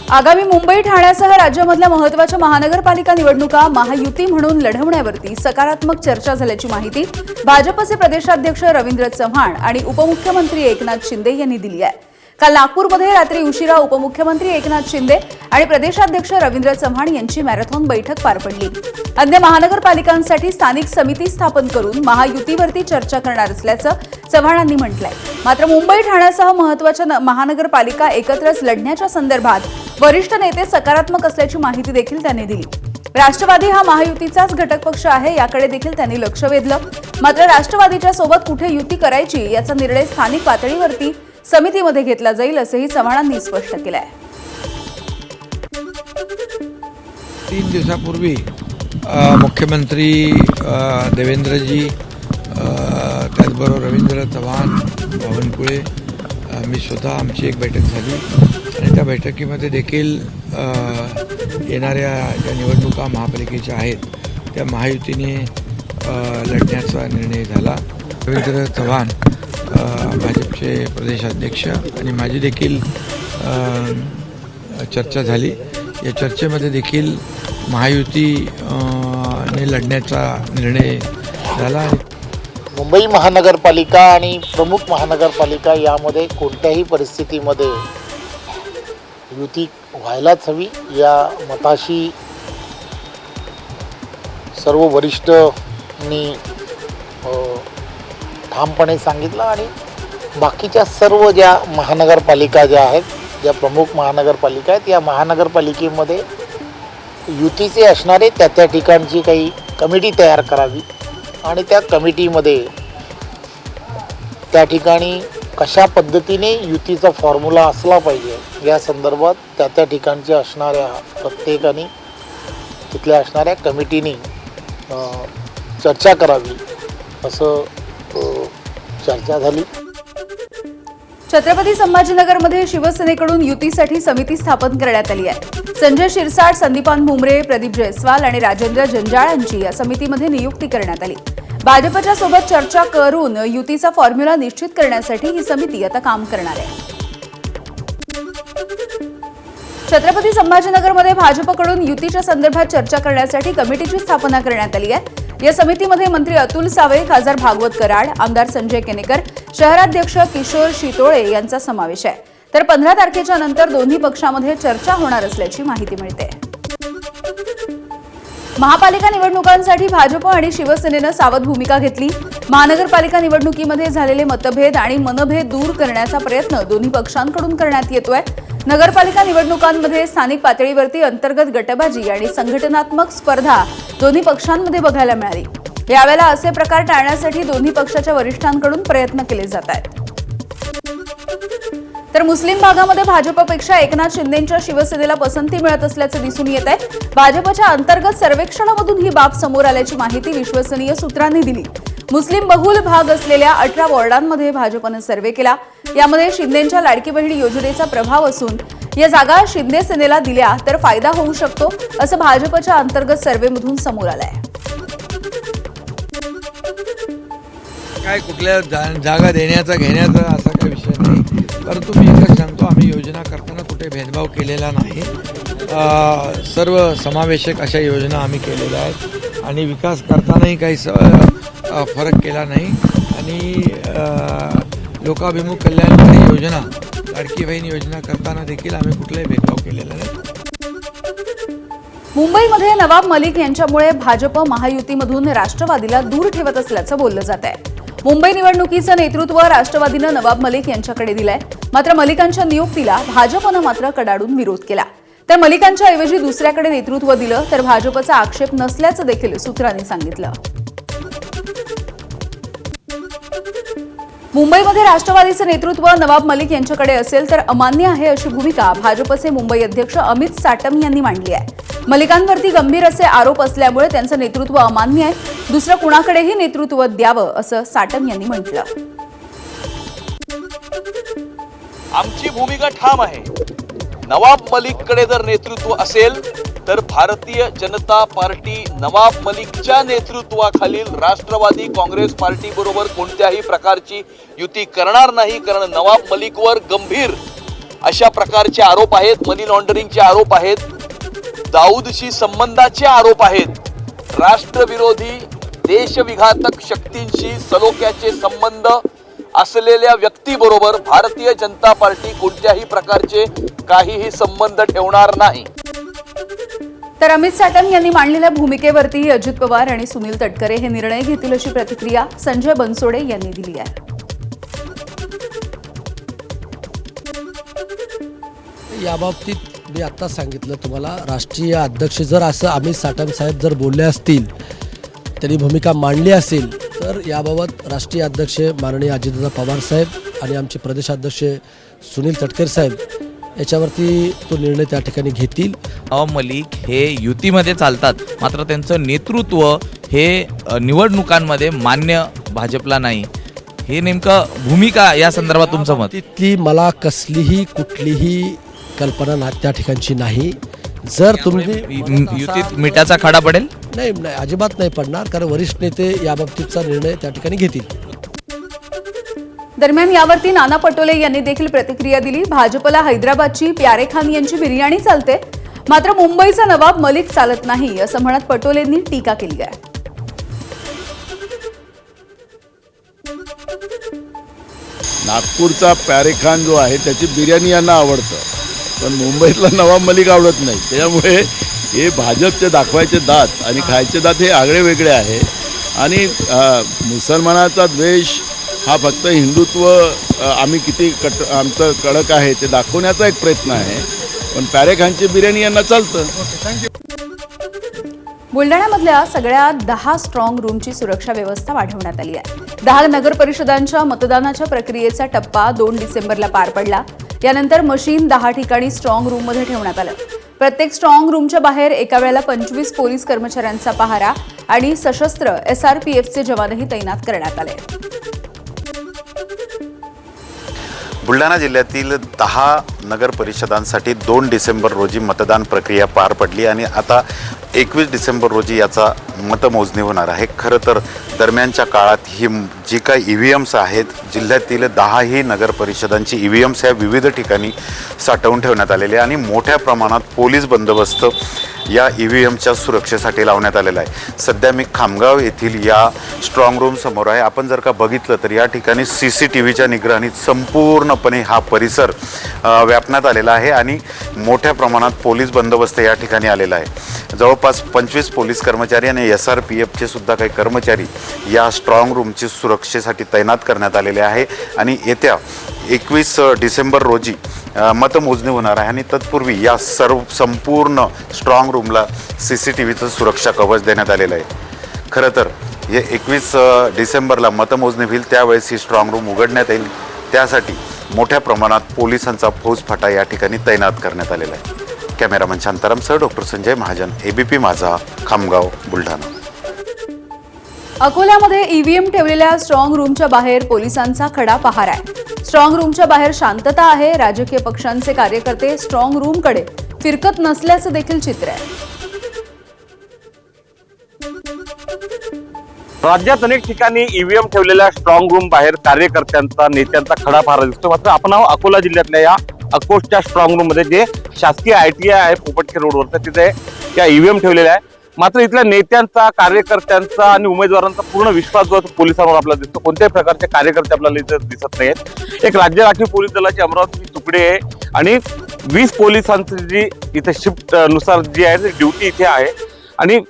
आगामी मुंबई ठाण्यासह राज्यामधल्या महत्त्वाच्या महानगरपालिका निवडणुका महायुती म्हणून लढवण्यावरती सकारात्मक चर्चा झाल्याची माहिती भाजपचे प्रदेशाध्यक्ष रवींद्र चव्हाण आणि उपमुख्यमंत्री एकनाथ शिंदे यांनी दिली आहे। काल नागपूरमध्ये रात्री उशिरा उपमुख्यमंत्री एकनाथ शिंदे आणि प्रदेशाध्यक्ष रवींद्र चव्हाण यांची मॅरेथॉन बैठक पार पडली। अन्य महानगरपालिकांसाठी स्थानिक समिती स्थापन करून महायुतीवरती चर्चा करणार असल्याचं चव्हाणांनी म्हटलंय। मात्र मुंबई ठाण्यासह महत्त्वाच्या महानगरपालिका एकत्रच लढण्याच्या संदर्भात वरिष्ठ नेते सकारात्मक असल्याची माहिती देखील त्यांनी दिली। राष्ट्रवादी हा महायुतीचाच घटक पक्ष आहे, याकडे देखील त्यांनी लक्ष वेधलं। मात्र राष्ट्रवादीच्या सोबत कुठे युती करायची याचा निर्णय स्थानिक पातळीवरती समितीमध्ये घेतला जाईल असंही चव्हाणांनी स्पष्ट केलं आहे। 3 दिवसापूर्वी मुख्यमंत्री देवेंद्रजी त्याचबरोबर रवींद्र चव्हाण, बावनकुळे, मी स्वतः आमची एक बैठक झाली आणि त्या बैठकीमध्ये देखील येणाऱ्या ज्या निवडणुका महापालिकेच्या आहेत त्या महायुतीने लढण्याचा निर्णय झाला। रवींद्र चव्हाण भाजपचे प्रदेशाध्यक्ष आणि माझी देखील चर्चा झाली। या चर्चेमध्ये देखील महायुतीने लढण्याचा निर्णय झाला। मुंबई महानगरपालिका आणि प्रमुख महानगरपालिका यामध्ये कोणत्याही परिस्थितीमध्ये युती व्हायलाच हवी या मताशी सर्व वरिष्ठांनी ठामपणे सांगितलं आणि बाकीच्या सर्व ज्या महानगरपालिका ज्या आहेत, ज्या प्रमुख महानगरपालिका आहेत, या महानगरपालिकेमध्ये युतीचे असणारे त्या ठिकाणची काही कमिटी तयार करावी आणि त्या कमिटीमध्ये त्या ठिकाणी कशा पद्धतीने युतीचा फॉर्म्युला असला पाहिजे या संदर्भात त्या ठिकाणचे असणाऱ्या प्रत्येकाने तिथल्या असणाऱ्या कमिटीने चर्चा करावी असं चर्चा झाली। छत्रपती संभाजीनगरमध्ये शिवसेनेकडून युतीसाठी समिती स्थापन करण्यात आली आहे। संजय शिरसाट, संदीपान भुमरे, प्रदीप जयस्वाल आणि राजेंद्र जंजाळांची या समितीमध्ये नियुक्ती करण्यात आली। भाजपच्या सोबत चर्चा करून युतीचा फॉर्म्युला निश्चित करण्यासाठी ही समिती आता काम करणार आहे। छत्रपती संभाजीनगरमध्ये भाजपकडून युतीच्या संदर्भात चर्चा करण्यासाठी कमिटीची स्थापना करण्यात आली आहे। या समितीमध्ये मंत्री अतुल सावे, खासदार भागवत कराड, आमदार संजय केनेकर, शहराध्यक्ष किशोर शितोळे यांचा समावेश आहे। तर 15 तारखेच्या नंतर दोन्ही पक्षांमध्ये चर्चा होणार असल्याची माहिती मिळते। महापालिका निवडणुकांसाठी भाजप आणि शिवसेनेनं सावध भूमिका घेतली। महानगरपालिका निवडणुकीमध्ये झालेले मतभेद आणि मनभेद दूर करण्याचा प्रयत्न दोन्ही पक्षांकडून करण्यात येतोय। नगरपालिका निवडणुकांमध्ये स्थानिक पातळीवरती अंतर्गत गटबाजी आणि संघटनात्मक स्पर्धा दोन्ही पक्षांमध्ये बघायला मिळाली। यावेळेला असे प्रकार टाळण्यासाठी दोन्ही पक्षाच्या वरिष्ठांकडून प्रयत्न केले जात आहेत। तर मुस्लिम भागामध्ये भाजपपेक्षा एकनाथ शिंदेंच्या शिवसेनेला पसंती मिळत असल्याचं दिसून येत आहे। भाजपच्या अंतर्गत सर्वेक्षणामधून ही बाब समोर आल्याची माहिती विश्वसनीय सूत्रांनी दिली। मुस्लिम बहुल भाग असलेल्या 18 वॉर्डांमध्ये भाजपनं सर्वे केला। यामध्ये शिंदेंच्या लाडकी बहीण योजनेचा प्रभाव असून या जागा शिंदे सेनेला दिल्या तर फायदा होऊ शकतो असं भाजपच्या अंतर्गत सर्वेमधून समोर आलंय। काय कुठल्या जागा देण्याचा घेण्याचा असा काही विषय नाही, परंतु मी एकच सांगतो, आम्ही योजना करताना कुठे भेदभाव केलेला नाही। सर्व समावेशक अशा योजना आम्ही केलेल्या आहेत आणि विकास करतानाही काही फरक केला नाही आणि लोकाभिमुख कल्याणकारी योजना, लाडकी बहीण योजना करताना देखील आम्ही कुठलाही भेदभाव केलेला नाही। मुंबईमध्ये नवाब मलिक यांच्यामुळे भाजप महायुतीमधून राष्ट्रवादीला दूर ठेवत असल्याचं बोललं जात आहे। मुंबई निवडणुकीचं नेतृत्व राष्ट्रवादीनं नवाब मलिक यांच्याकडे दिलंय। मात्र मलिकांच्या नियुक्तीला भाजपनं मात्र कडाडून विरोध केला। तर मलिकांच्या ऐवजी दुसऱ्याकडे नेतृत्व दिलं तर भाजपचा आक्षेप नसल्याचं देखील सूत्रांनी सांगितलं। मुंबईमध्ये राष्ट्रवादीचं नेतृत्व नवाब मलिक यांच्याकडे असेल तर अमान्य आहे अशी भूमिका भाजपचे मुंबई अध्यक्ष अमित साटम यांनी मांडली आहे। मलिकांवरती गंभीर असे आरोप असल्यामुळे त्यांचं नेतृत्व अमान्य आहे, दुसरं कुणाकडेही नेतृत्व द्यावं असं साटम यांनी म्हटलं। आमची भूमिका ठाम आहे। नवाब मलिककडे जर नेतृत्व असेल तर भारतीय जनता पार्टी नवाब मलिकच्या नेतृत्वाखालील राष्ट्रवादी काँग्रेस पार्टी बरोबर कोणत्याही प्रकारची युती करणार नाही, कारण नवाब मलिकवर गंभीर अशा प्रकारचे आरोप आहेत, मनी लॉन्ड्रिंगचे आरोप आहेत, दाऊदशी संबंधाचे आरोप आहेत, राष्ट्रविरोधी देशविघातक शक्तींशी सलोख्याचे संबंध असलेल्या व्यक्तीबरोबर भारतीय जनता पार्टी कोणत्याही प्रकारचे काहीही संबंध ठेवणार नाही. तर अमित साटम यांनी मांडलेल्या भूमिकेवरती अजित पवार आणि सुनील तटकरे हे निर्णय घेतील अशी प्रतिक्रिया संजय बनसोडे यांनी दिली आहे. याबाबतीत मी आत्ता सांगितलं तुम्हाला, राष्ट्रीय अध्यक्ष जर असं अमित साटम साहेब जर बोलले असतील, त्यांनी भूमिका मांडली असेल, तर याबाबत राष्ट्रीय अध्यक्ष माननीय अजितदादा पवार साहेब आणि आमचे प्रदेशाध्यक्ष सुनील तटकरे साहेब याच्यावरती तो निर्णय त्या ठिकाणी घेतील. नवाब मलिक हे युतीमध्ये चालतात, मात्र त्यांचं नेतृत्व हे निवडणुकांमध्ये मान्य भाजपला नाही. हे नेमकं भूमिका या संदर्भात तुमचं मत? तिथली मला कसलीही कुठलीही कल्पना त्या ठिकाणची नाही. जर तुम्ही युतीत मिठाचा खडा पडेल? नाही, अजिबात नाही पडणार, कारण वरिष्ठ नेते याबाबतीचा निर्णय त्या ठिकाणी घेतील. दरम्यान यावरती नाना पटोले यांनी देखील प्रतिक्रिया दिली. भाजपला हैदराबादची प्यारे खान यांची बिर्याणी चालते, मात्र मुंबईचा नवाब मलिक चालत नाही असं म्हणत पटोलेंनी टीका केली आहे. नागपूरचा प्यारे खान जो आहे त्याची बिर्याणी यांना आवडतं, पण मुंबईतला नवाब मलिक आवडत नाही. त्यामुळे हे भाजपचे दाखवायचे दात आणि खायचे दात हे आगळे वेगळे आहे. आणि मुसलमानाचा द्वेष हा फक्त हिंदुत्व आम्ही किती आमचं कडक आहे ते दाखवण्याचा एक प्रयत्न आहे, पण प्यारे खानची बिर्याणी यांना चालतं. बुलढाण्यामधल्या सगळ्या 10 स्ट्रॉंग रूमची सुरक्षा व्यवस्था वाढवण्यात आली आहे. 10 नगर परिषदांच्या मतदानाच्या प्रक्रियेचा टप्पा 2 डिसेंबरला पार पडला. यानंतर मशीन 10 ठिकाणी स्ट्रॉंग रूममध्ये ठेवण्यात आलं. प्रत्येक स्ट्रॉंग रूमच्या बाहेर एका वेळेला 25 पोलीस कर्मचाऱ्यांचा पहारा आणि सशस्त्र SRPFचे जवानही तैनात करण्यात आले. बुलढाणा जिल्ह्यातील 10 नगर परिषदांसाठी 2 डिसेंबर रोजी मतदान प्रक्रिया पार पडली आणि आता 21 डिसेंबर रोजी याचा मतमोजणी होणार आहे. खरं तर दरम्यानच्या काळात ही जी काही EVMs आहेत, जिल्ह्यातील 10ही नगर परिषदांची EVMs ह्या विविध ठिकाणी साठवून ठेवण्यात आलेले आणि मोठ्या प्रमाणात पोलीस बंदोबस्त या EVMच्या सुरक्षेसाठी लावण्यात आलेला आहे. सध्या मी खामगाव येथील या स्ट्रॉंग रूम समोर आहे. आपण जर का बघितलं तर या ठिकाणी CCTVच्या निगराणीत संपूर्णपणे हा परिसर व्यापण्यात आलेला आहे आणि मोठ्या प्रमाणात पोलीस बंदोबस्त या ठिकाणी आलेला आहे. जवळपास 25 पोलीस कर्मचारी आणि SRPFचे सुद्धा काही कर्मचारी या स्ट्रॉंग रूमची सुरक्षेसाठी तैनात करण्यात आलेले आहे आणि येत्या 21 डिसेंबर रोजी मतमोजणी होणार आहे आणि तत्पूर्वी या संपूर्ण स्ट्रॉंग रूमला CCTVचं सुरक्षा कवच देण्यात आलेलं आहे. खरं तर हे 21 डिसेंबरला मतमोजणी होईल, त्यावेळेस ही स्ट्रॉंग रूम उघडण्यात येईल. त्यासाठी मोठ्या प्रमाणात पोलिसांचा फौजफाटा या ठिकाणी तैनात करण्यात आलेला आहे. कॅमेरामन शांतारामसह डॉक्टर संजय महाजन, ABP माझा, खामगाव, बुलढाणा. अकोल्यामध्ये EVM ठेवलेल्या स्ट्रॉंग रूमच्या बाहेर पोलिसांचा खडा पहारा आहे. स्ट्रॉंग रूमच्या बाहेर शांतता आहे. राजकीय पक्षांचे कार्यकर्ते स्ट्रॉंग रूमकडे फिरकत नसल्याचं देखील चित्र आहे. राज्यात अनेक ठिकाणी EVM ठेवलेल्या स्ट्रॉंग रूम बाहेर कार्यकर्त्यांचा, नेत्यांचा खडा पहारा दिसतो. मात्र आपण अकोला जिल्ह्यातल्या या अकोटच्या स्ट्रॉंग रूम मध्ये जे शासकीय ITI आहे पोपटखेड रोडवर, तर तिथे त्या EVM ठेवलेल्या आहे. मात्र इथल्या नेत्यांचा, कार्यकर्त्यांचा आणि उमेदवारांचा पूर्ण विश्वास जो आहे तो पोलिसांवर आपल्याला दिसतो. कोणत्याही प्रकारचे कार्यकर्ते आपल्याला इथं दिसत नाहीत. एक राज्य राखीव पोलीस दलाची अमरावती तुकडी आहे आणि 20 पोलिसांची जी इथे शिफ्ट नुसार जी आहे ती ड्युटी इथे आहे आणि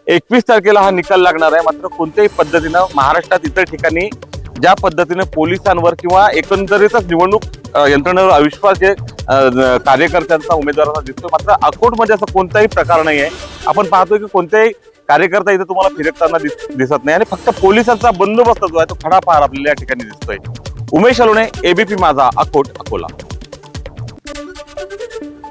21 तारखेला हा निकाल लागणार आहे. मात्र कोणत्याही पद्धतीनं महाराष्ट्रात इतर ठिकाणी ज्या पद्धतीने पोलिसांवर किंवा एकंदरीतच निवडणूक यंत्रणेवर अविश्वास जे कार्यकर्त्यांचा, उमेदवारांचा दिसतो, मात्र अकोटमध्ये असं कोणताही प्रकार नाही आहे. आपण पाहतोय की कोणत्याही कार्यकर्ता इथे तुम्हाला फिरकताना दिसत नाही आणि फक्त पोलिसांचा बंदोबस्त जो आहे तो खडा पहारा आपल्याला या ठिकाणी दिसतोय. उमेश अलोणे, ABP माझा, अकोट, अकोला.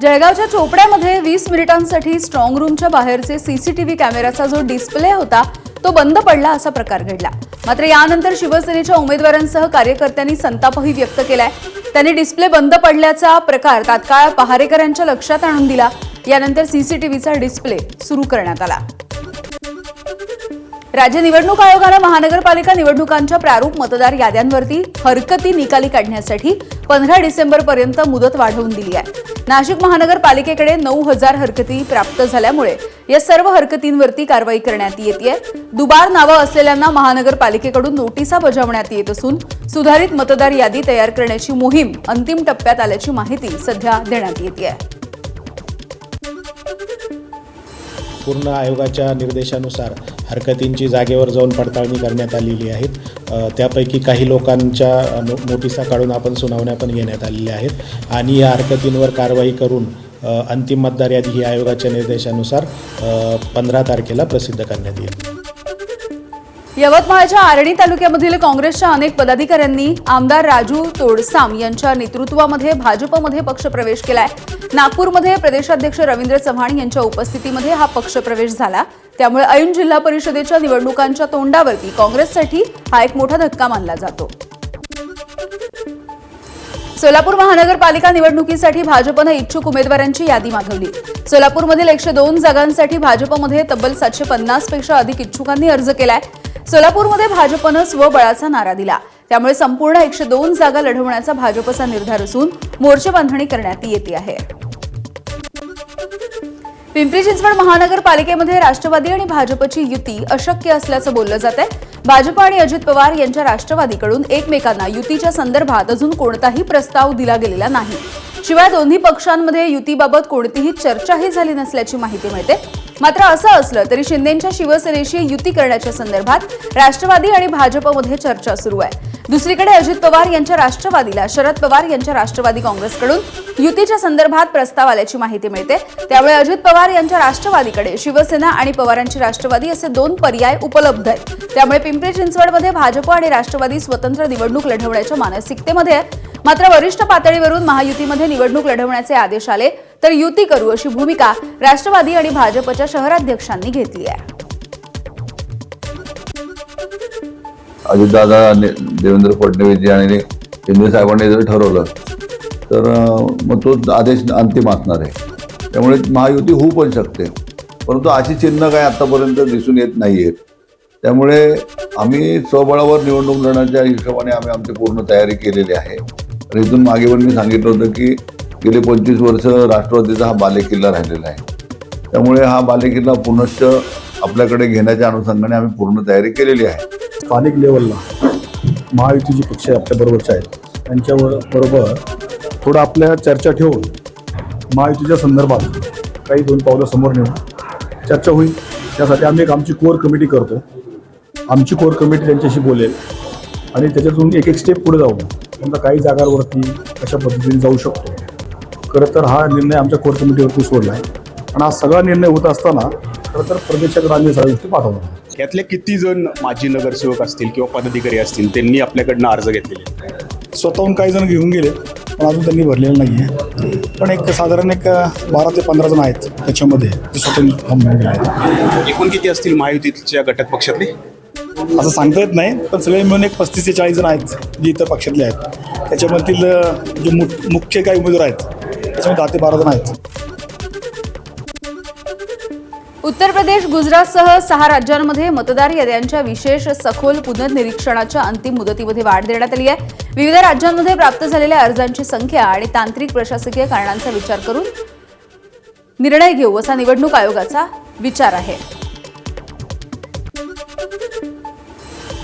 जळगावच्या चोपड्यामध्ये 20 मिनिटांसाठी स्ट्रॉंग रूमच्या बाहेरचे CCTV कॅमेराचा जो डिस्प्ले होता तो बंद पडला असा प्रकार घडला. मात्र यानंतर शिवसेनेच्या उमेदवारांसह कार्यकर्त्यांनी संतापही व्यक्त केलाय. त्यांनी डिस्प्ले बंद पडल्याचा प्रकार तात्काळ पहारेकरांच्या लक्षात आणून दिला. यानंतर CCTVचा डिस्प्ले सुरू करण्यात आला. राज्य निवडणूक आयोगानं महानगरपालिका निवडणुकांच्या प्रारूप मतदार याद्यांवरती हरकती निकाली काढण्यासाठी 15 डिसेंबरपर्यंत मुदत वाढवून दिली आहे. नाशिक महानगरपालिकेकडे 9,000 हरकती प्राप्त झाल्यामुळे या सर्व हरकतींवरती कारवाई करण्यात येतेय. दुबार नावं असलेल्यांना महानगरपालिकेकडून नोटिसा बजावण्यात येत असून सुधारित मतदार यादी तयार करण्याची मोहीम अंतिम टप्प्यात आल्याची माहिती सध्या देण्यात येते. पूर्ण आयोगाच्या निर्देशानुसार हरकतींची जागेवर जाऊन पडताळणी करण्यात आलेली आहेत. त्यापैकी काही लोकांच्या नोटिसा काढून आपण सुनावण्या पण घेण्यात आलेल्या आहेत आणि या हरकतींवर कारवाई करून अंतिम मतदार यादी ही आयोगाच्या निर्देशानुसार 15 तारखेला प्रसिद्ध करण्यात येईल. यवतमाळच्या आर्णी तालुक्यामधील काँग्रेसच्या अनेक पदाधिकाऱ्यांनी आमदार राजू तोडसाम यांच्या नेतृत्वामध्ये भाजपमध्ये पक्षप्रवेश केलाय. नागपूरमध्ये प्रदेशाध्यक्ष रवींद्र चव्हाण यांच्या उपस्थितीमध्ये हा पक्षप्रवेश झाला. त्यामुळे ऐन जिल्हा परिषदेच्या निवडणुकांच्या तोंडावरती काँग्रेससाठी हा एक मोठा धक्का मानला जातो. सोलापूर महानगरपालिका निवडणुकीसाठी भाजपनं इच्छुक उमेदवारांची यादी मागवली. सोलापूरमधील 102 जागांसाठी भाजपमध्ये तब्बल 750 पेक्षा अधिक इच्छुकांनी अर्ज केलाय. सोलापूरमध्ये भाजपनं स्वबळाचा नारा दिला. त्यामुळे संपूर्ण 102 जागा लढवण्याचा भाजपचा निर्धार असून मोर्चेबांधणी करण्यात येते आहे. पिंपरी चिंचवड महानगरपालिकेमध्ये राष्ट्रवादी आणि भाजपची युती अशक्य असल्याचं बोललं जात आहे. भाजप आणि अजित पवार यांच्या राष्ट्रवादीकडून एकमेकांना युतीच्या संदर्भात अजून कोणताही प्रस्ताव दिला गेलेला नाही. शिवाय दोन्ही पक्षांमध्ये युतीबाबत कोणतीही चर्चाही झाली नसल्याची माहिती मिळते. मात्र असं असलं तरी शिंदेंच्या शिवसेनेशी युती करण्याच्या संदर्भात राष्ट्रवादी आणि भाजपमध्ये चर्चा सुरू आहे. दुसरीकडे अजित पवार यांच्या राष्ट्रवादीला शरद पवार यांच्या राष्ट्रवादी काँग्रेसकडून युतीच्या संदर्भात प्रस्ताव आल्याची माहिती मिळते. त्यामुळे अजित पवार यांच्या राष्ट्रवादीकडे शिवसेना आणि पवारांची राष्ट्रवादी असे 2 पर्याय उपलब्ध आहेत. त्यामुळे पिंपरी चिंचवडमध्ये भाजप आणि राष्ट्रवादी स्वतंत्र निवडणूक लढवण्याच्या मानसिकतेमध्ये आहे. मात्र वरिष्ठ पातळीवरून महायुतीमध्ये निवडणूक लढवण्याचे आदेश आले तर युती करू अशी भूमिका राष्ट्रवादी आणि भाजपच्या शहराध्यक्षांनी घेतली आहे. अजितदादा देवेंद्र फडणवीस आणि शिंदे साहेबांनी जर ठरवलं तर मग तो आदेश अंतिम असणार आहे. त्यामुळे महायुती होऊ पण शकते, परंतु अशी चिन्ह काय आतापर्यंत दिसून येत नाही आहेत. त्यामुळे आम्ही स्वबळावर निवडणूक लढण्याच्या हिशोबाने आम्ही आमची पूर्ण तयारी केलेली आहे. तर इथून मागे पण मी सांगितलं होतं की गेले 25 वर्ष राष्ट्रवादीचा हा बालेकिल्ला राहिलेला आहे. त्यामुळे हा बालेकिल्ला पुनश्च आपल्याकडे घेण्याच्या अनुषंगाने आम्ही पूर्ण तयारी केलेली आहे. स्थानिक लेवलला महायुतीचे पक्ष आपल्याबरोबरचे आहेत, त्यांच्याबरोबर थोडं आपल्या चर्चा ठेवून महायुतीच्या संदर्भात काही 2 पावलं समोर नेऊन चर्चा होईल. त्यासाठी आम्ही आमची कोर कमिटी करतो. आमची कोर कमिटी त्यांच्याशी बोलेल आणि त्याच्यातून एक स्टेप पुढे जाऊन समजा काही जागांवरती कशा पद्धतीने जाऊ शकतो. खरं तर हा निर्णय आमच्या कोर कमिटीवरती सोडला आहे आणि हा सगळा निर्णय होत असताना खरं तर प्रदेशात आम्ही सगळ्या गोष्टी पाठवणार. यातले किती जण माजी नगरसेवक असतील किंवा पदाधिकारी असतील त्यांनी आपल्याकडनं अर्ज घेतलेले? स्वतःहून काही जण घेऊन गेले पण अजून त्यांनी भरलेलं नाही आहे. पण एक साधारण 12 ते 15 जण आहेत त्याच्यामध्ये ते स्वतः फॉर्म घेऊन गेले आहेत. एकूण किती असतील महायुतीच्या घटक पक्षातले असं सांगता येत नाही, पण सगळे मिळून एक 35 ते 40 जण आहेत जे इतर पक्षातले आहेत. त्याच्यामधील जे मुख्य काही उमेदवार आहेत त्याच्यामध्ये 10 ते 12 जण आहेत. उत्तर प्रदेश, गुजरातसह 6 राज्यांमध्ये मतदार याद्यांच्या विशेष सखोल पुनर्निरीक्षणाच्या अंतिम मुदतीमध्ये वाढ देण्यात आली आहे. विविध राज्यांमध्ये प्राप्त झालेल्या अर्जांची संख्या आणि तांत्रिक प्रशासकीय कारणांचा विचार करून निर्णय घेऊ असा निवडणूक आयोगाचा विचार आहे.